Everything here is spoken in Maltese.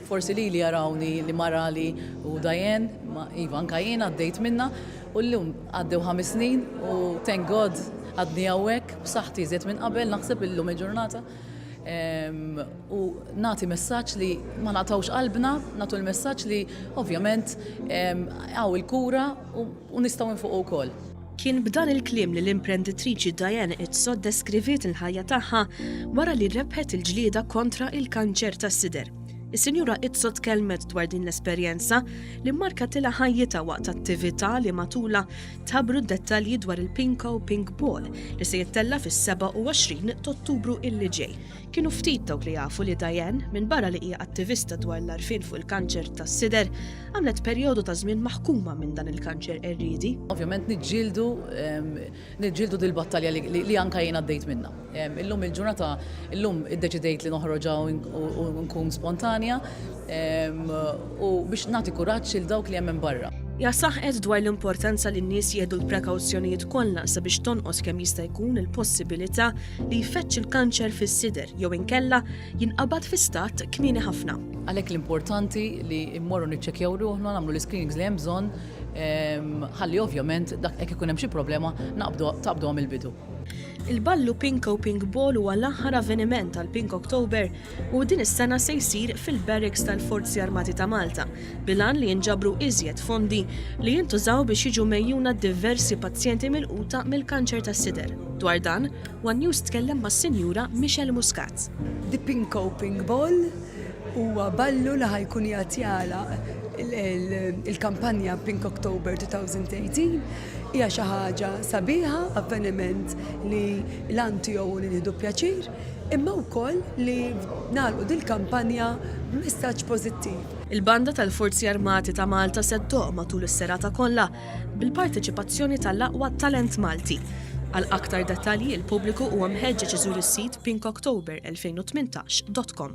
forsi li jarawni li marali u Dajen, Ivan Kajjen għaddejt minna, u l-lum għaddew 5 snin u thank God għadni għawek, b'saħħti iżjed minn qabel, naħseb illum il-ġurnata. U nagħti messaġġ li ma nagħtawx qalbna, nagħtu l-messaġġ li ovvjament għaw il-kura u nistgħu nfuqu wkoll. Kien b'dan il-kliem li l-imprenditriċi Diane Itzod deskriviet il-ħajja tagħha wara li rebħet il-ġlieda kontra il-kanċer tas-sider. Is-Sinjura Itzod kelmet dwar din l-esperjenza li markatilha ħajjitha waqt attività li matula tabru d-dettalji dwar il-Pinko Pink Ball li se jittella fis-27 ta' Ottubru illi ġej. Kienu ftit dawk li jafu li Diane minn barra li hija attivista dwar l-arfin fuq il-kanċer tas-sider għamlet perjodu ta' żmien maħkuma minn dan il-kanċer erridi. Ovvjament niġġieldu dil-battalja li anke jien għaddejt minnha. Illum il-ġurnata, illum iddeċidejt li noħroġaw u nkun spontanja u biex nagħti kuraġġ il dawk li hemm minn barra. Ja saħqet dwar l-importanza li n-nies jieħdu l-prekawzjonijiet kollha sabiex tonqos kemm jista' jkun il-possibilità li jfettx il-kanċer fis-sider jew inkella jinqabad fi stat kmieni ħafna. Għalhekk l-importanti li mmorru niċċekkjaw ruħna nagħmlu l-screenings li hemm bżonn ħalli ovvjament dak hekk ikun hemm xi problema taqbduhom il-bidu. Il-ballu Pinko Pink Ball huwa l-aħħar avveniment tal Pink October u din is-sena se jsir fil-Barracks tal-Forzi Armati ta' Malta bilan li jinġabru iżjed fondi li jintużaw biex jiġu mejjuna diversi pazjenti milquta mill-kanċer tas-sider. Dwar dan, One News tkellem mas-Sinjura Michelle Muscat. The Pinko Pink Ball huwa ballu li ħajkun jagħtjala il-kampanja Pink October 2018 hija xi ħaġa sabiħa, avveniment li l-antijow li nieħdu pjaċir, imma wkoll li nagħlqu dil-kampanja b'messaġġ pożittiv. Il-banda tal-Forzi Armati ta' Malta seddoq matul is-serata kollha bil-parteċipazzjoni tal-aqwa talent Malti. Għal aktar dettalji il-pubbliku huwa mħeġġeġ iżur is-sit pinkoctober2018.com.